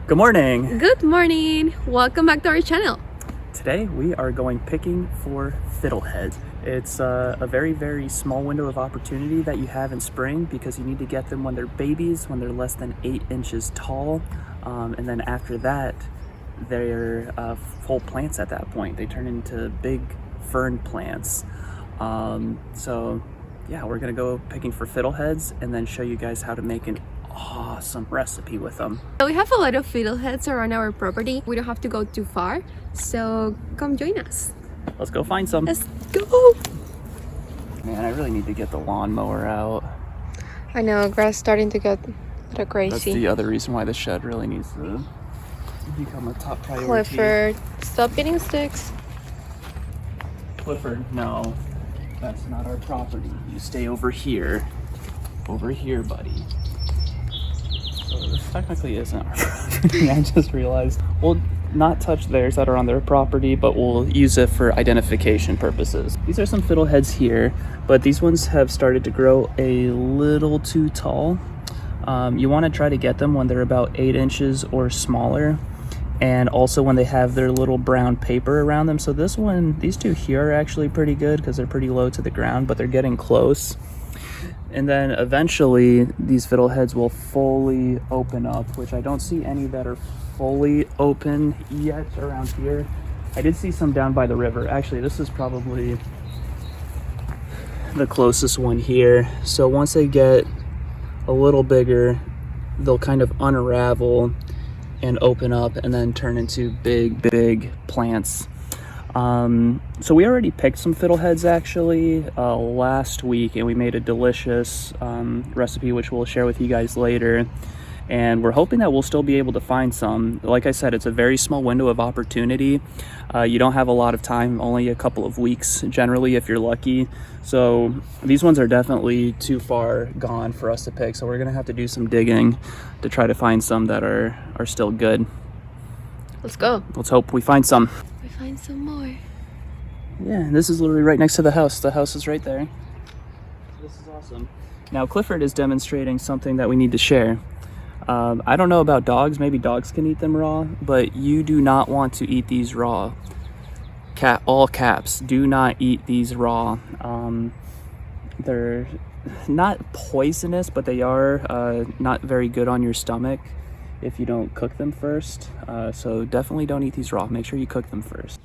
Good morning! Good morning! Welcome back to our channel. Today we are going picking for fiddleheads. It's a very small window of opportunity that you have in spring because you need to get them when they're babies, when they're less than 8 inches tall. And then after that, they're full plants at that point. They turn into big fern plants. So yeah, we're gonna go picking for fiddleheads and then show you guys how to make an awesome recipe with them. We have a lot of fiddleheads around our property. We don't have to go too far, so come join us. Let's go find some. Let's go! Man, I really need to get the lawnmower out. I know, grass starting to get a little crazy. That's the other reason why the shed really needs to become a top priority. Clifford, stop getting sticks. Clifford, no. That's not our property. You stay over here. Over here, buddy. So this technically isn't our property. I just realized. We'll not touch theirs that are on their property, but we'll use it for identification purposes. These are some fiddleheads here, but these ones have started to grow a little too tall. You want to try to get them when they're about 8 inches or smaller, and also when they have their little brown paper around them. So these two here are actually pretty good because they're pretty low to the ground, but they're getting close. And then eventually these fiddleheads will fully open up, which I don't see any that are fully open yet around here. I did see some down by the river. Actually, this is probably the closest one here. So once they get a little bigger, they'll kind of unravel and open up and then turn into big plants. So we already picked some fiddleheads actually last week, and we made a delicious recipe which we'll share with you guys later, and we're hoping that we'll still be able to find some. Like I said, it's a very small window of opportunity. You don't have a lot of time, only a couple of weeks generally if you're lucky. So these ones are definitely too far gone for us to pick, so we're gonna have to do some digging to try to find some that are still good. Let's go. Let's hope we find some. We find some more. Yeah, this is literally right next to the house. The house is right there. This is awesome. Now Clifford is demonstrating something that we need to share. I don't know about dogs, maybe dogs can eat them raw, but you do not want to eat these raw. All caps, do not eat these raw. They're not poisonous, but they are not very good on your stomach if you don't cook them first. So definitely don't eat these raw. Make sure you cook them first.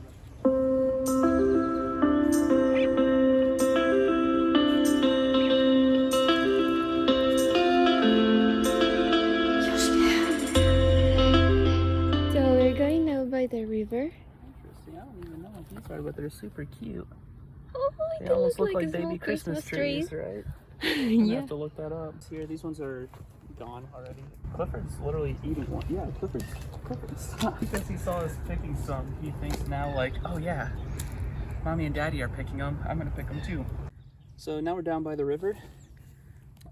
By the river. Interesting. I don't even know what these are, but they're super cute. Oh, they almost look like baby baby Christmas trees, right? Yeah. I have to look that up. Here, these ones are gone already. Clifford's literally eating one. Yeah, Clifford's. Because he saw us picking some, he thinks now like, oh yeah, mommy and daddy are picking them. I'm gonna pick them too. So now we're down by the river,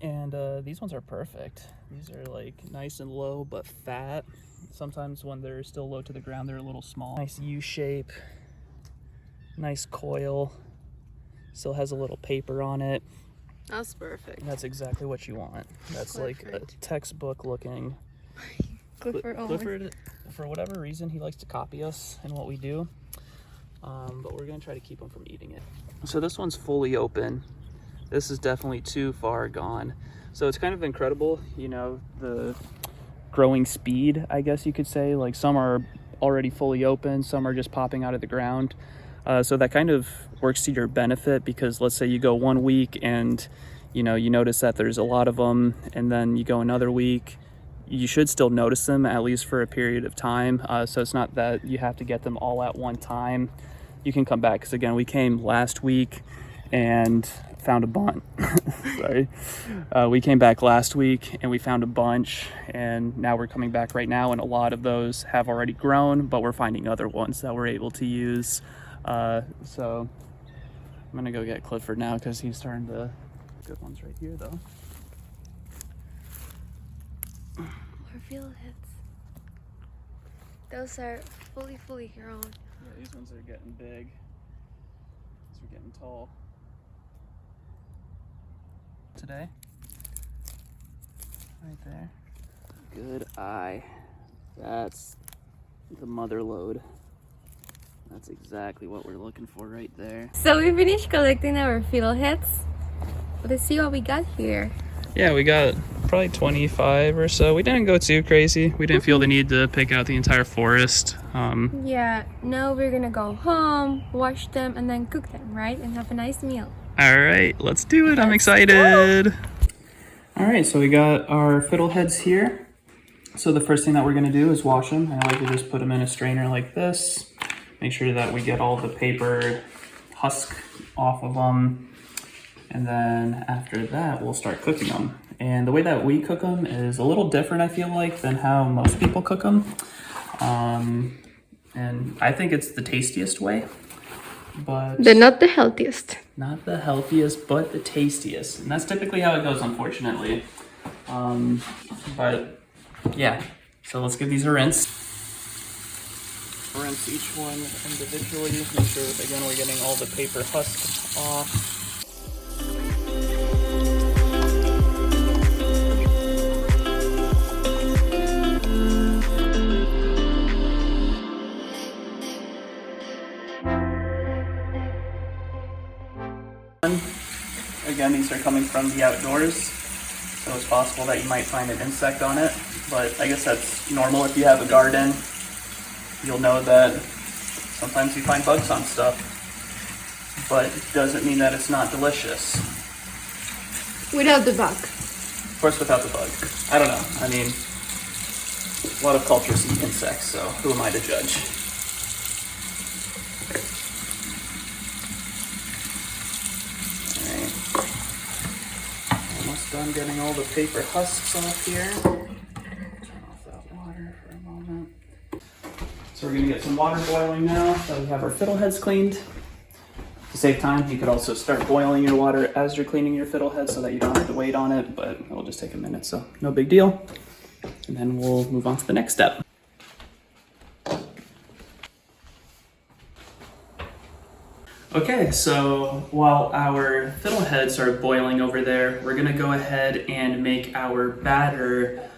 and these ones are perfect. These are like nice and low but fat. Sometimes when they're still low to the ground, they're a little small. Nice U shape, nice coil, still has a little paper on it. That's perfect. And that's exactly what you want. That's Clifford. Like a textbook looking. Clifford, for whatever reason, he likes to copy us in what we do, but we're gonna try to keep him from eating it. So this one's fully open. This is definitely too far gone. So it's kind of incredible, you know, the growing speed, I guess you could say. Like some are already fully open, some are just popping out of the ground. So that kind of works to your benefit, because let's say you go 1 week and you notice that there's a lot of them, and then you go another week, you should still notice them at least for a period of time. So it's not that you have to get them all at one time. You can come back, because again, we came last week and found a bunch. Sorry. We came back last week and we found a bunch, and now we're coming back right now, and a lot of those have already grown, but we're finding other ones that we're able to use. So I'm gonna go get Clifford now, because he's starting to. Good ones right here though. More fiddleheads. Those are fully grown. Yeah, these ones are getting big. These are getting tall. Today. Right there. Good eye. That's the mother load. That's exactly what we're looking for right there. So we finished collecting our fiddleheads. Let's see what we got here. Yeah, we got probably 25 or so. We didn't go too crazy. We didn't feel the need to pick out the entire forest. Yeah, now we're gonna go home, wash them, and then cook them, right? And have a nice meal. All right, let's do it. I'm excited. All right, so we got our fiddleheads here. So the first thing that we're gonna do is wash them. I like to just put them in a strainer like this. Make sure that we get all the paper husk off of them. And then after that, we'll start cooking them. And the way that we cook them is a little different, I feel like, than how most people cook them. And I think it's the tastiest way. But they're not the healthiest. Not the healthiest, but the tastiest. And that's typically how it goes, unfortunately. But yeah, so let's give these a rinse. Rinse each one individually. Make sure that, again, we're getting all the paper husks off. Again, these are coming from the outdoors, so it's possible that you might find an insect on it, but I guess that's normal if you have a garden. You'll know that sometimes you find bugs on stuff, but it doesn't mean that it's not delicious. Without the bug. Of course, without the bug. I don't know. I mean, a lot of cultures eat insects, so who am I to judge? Done getting all the paper husks off here. Turn off that water for a moment. So we're gonna get some water boiling now that we have our fiddleheads cleaned. To save time, you could also start boiling your water as you're cleaning your fiddlehead so that you don't have to wait on it, but it'll just take a minute, so no big deal. And then we'll move on to the next step. Okay, so while our fiddleheads are boiling over there, we're gonna go ahead and make our batter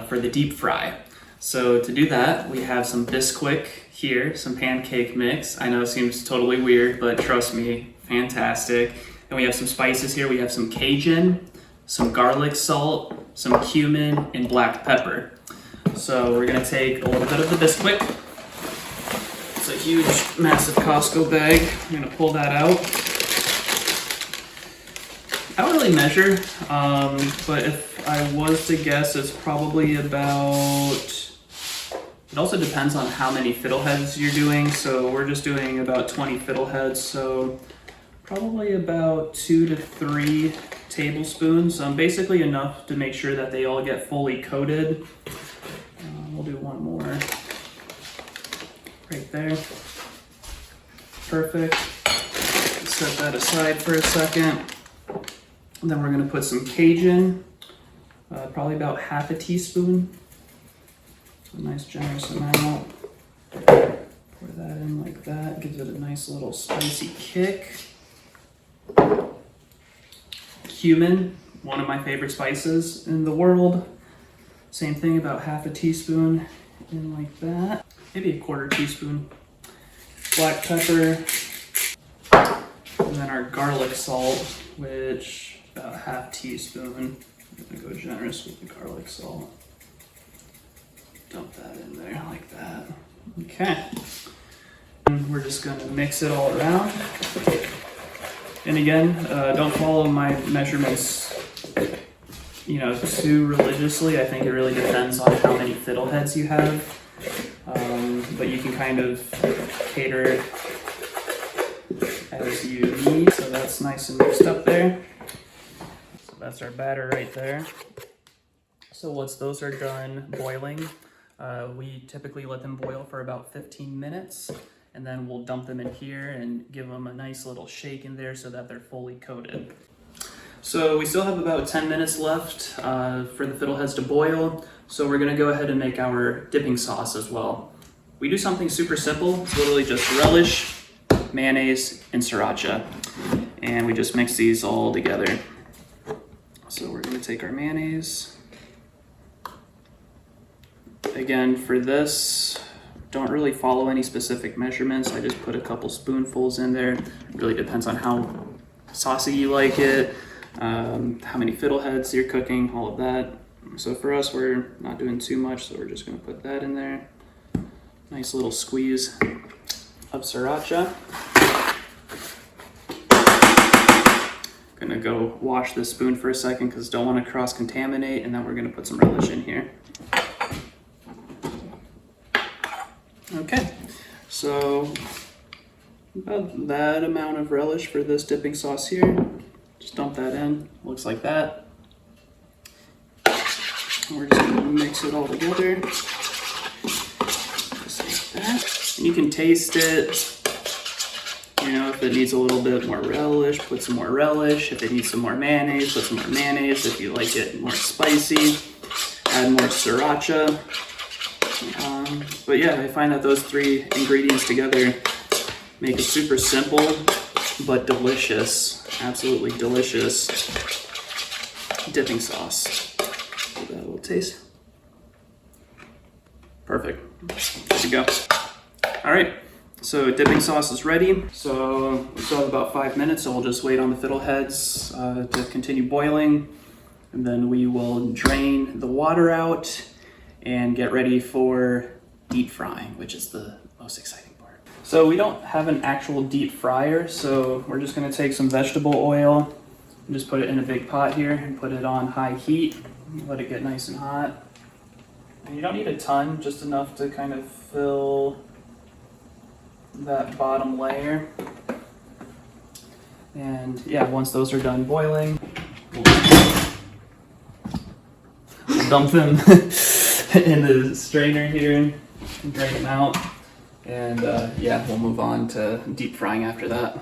for the deep fry. So to do that, we have some Bisquick here, some pancake mix. I know it seems totally weird, but trust me, fantastic. And we have some spices here. We have some Cajun, some garlic salt, some cumin, and black pepper. So we're gonna take a little bit of the Bisquick. It's a huge, massive Costco bag. I'm gonna pull that out. I don't really measure, but if I was to guess, it's probably about, it also depends on how many fiddleheads you're doing. So we're just doing about 20 fiddleheads, so probably about 2 to 3 tablespoons. Basically enough to make sure that they all get fully coated. We'll do one more. Right there. Perfect. Set that aside for a second. And then we're going to put some Cajun, probably about half a teaspoon. A nice generous amount. Pour that in like that. Gives it a nice little spicy kick. Cumin, one of my favorite spices in the world. Same thing, about half a teaspoon in like that. Maybe a quarter teaspoon. Black pepper. And then our garlic salt, which about half teaspoon. I'm gonna go generous with the garlic salt. Dump that in there like that. Okay. And we're just gonna mix it all around. And again, don't follow my measurements, too religiously. I think it really depends on how many fiddleheads you have. But you can kind of cater as you need. So that's nice and mixed up there. So that's our batter right there. So once those are done boiling, we typically let them boil for about 15 minutes. And then we'll dump them in here and give them a nice little shake in there so that they're fully coated. So we still have about 10 minutes left for the fiddleheads to boil. So we're gonna go ahead and make our dipping sauce as well. We do something super simple. It's literally just relish, mayonnaise, and sriracha. And we just mix these all together. So we're gonna take our mayonnaise. Again, for this, don't really follow any specific measurements. I just put a couple spoonfuls in there. It really depends on how saucy you like it, how many fiddleheads you're cooking, all of that. So for us, we're not doing too much, so we're just gonna put that in there. Nice little squeeze of sriracha. Gonna go wash this spoon for a second because don't want to cross-contaminate, and then we're gonna put some relish in here. Okay, so about that amount of relish for this dipping sauce here. Just dump that in, looks like that. And we're just gonna mix it all together. Just like that. And you can taste it. You know, if it needs a little bit more relish, put some more relish. If it needs some more mayonnaise, put some more mayonnaise. If you like it more spicy, add more sriracha. But yeah, I find that those three ingredients together make a super simple but delicious, absolutely delicious dipping sauce. Give that a little taste. Perfect. Good to go. All right, so dipping sauce is ready. So we still have about 5 minutes, so we'll just wait on the fiddleheads to continue boiling, and then we will drain the water out and get ready for deep frying, which is the most exciting part. So we don't have an actual deep fryer, so we're just gonna take some vegetable oil and just put it in a big pot here and put it on high heat. Let it get nice and hot. And you don't need a ton, just enough to kind of fill that bottom layer. And yeah, once those are done boiling, we'll dump them in the strainer here and drain them out. And yeah, we'll move on to deep frying after that.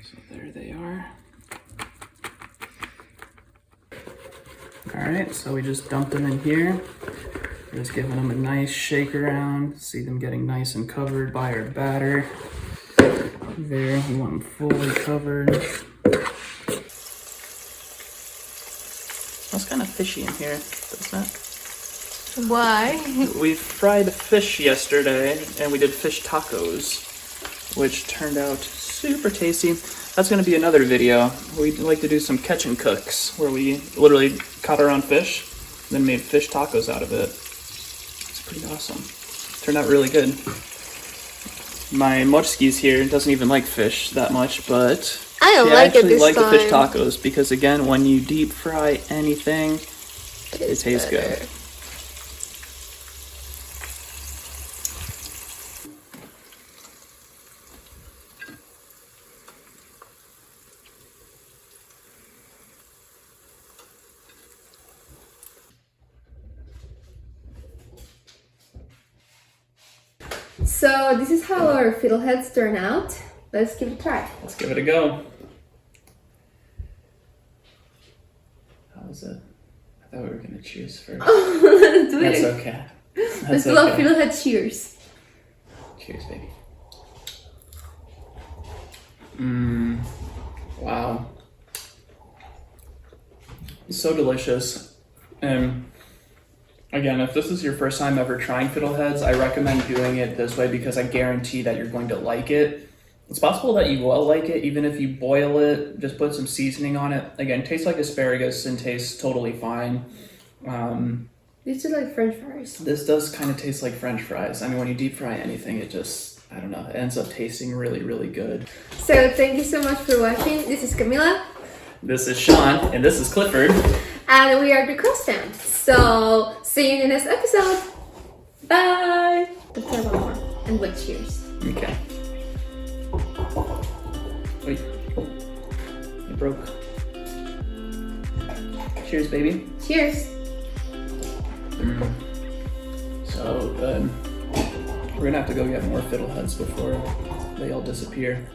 So there they are. All right, so we just dumped them in here. Just giving them a nice shake around. See them getting nice and covered by our batter. There, we want them fully covered. Smells kind of fishy in here, doesn't it? Why? We fried fish yesterday, and we did fish tacos, which turned out super tasty. That's going to be another video. We'd like to do some catch and cooks, where we literally caught our own fish, then made fish tacos out of it. It's pretty awesome. Turned out really good. My mochskis here doesn't even like fish that much, but I don't she like it actually this liked the fish time. tacos because, again, when you deep fry anything, it tastes good. So this is how our fiddleheads turn out. Let's give it a try. Let's give it a go. How was it? I thought we were going to cheers first. Let's do That's it. okay. Let's do a fiddlehead cheers. Cheers, baby. Wow. It's so delicious. And again, if this is your first time ever trying fiddleheads, I recommend doing it this way because I guarantee that you're going to like it. It's possible that you will like it even if you boil it, just put some seasoning on it. Again, tastes like asparagus and tastes totally fine. These are like French fries. This does kind of taste like French fries. I mean, when you deep fry anything, it just, I don't know, it ends up tasting really, really good. So thank you so much for watching. This is Camila. This is Sean, and this is Clifford. And we are the Crossstand. So see you in the next episode. Bye. Let's try one more. And with cheers. Okay. Wait. It broke. Cheers, baby. Cheers. So good. We're gonna have to go get more fiddleheads before they all disappear.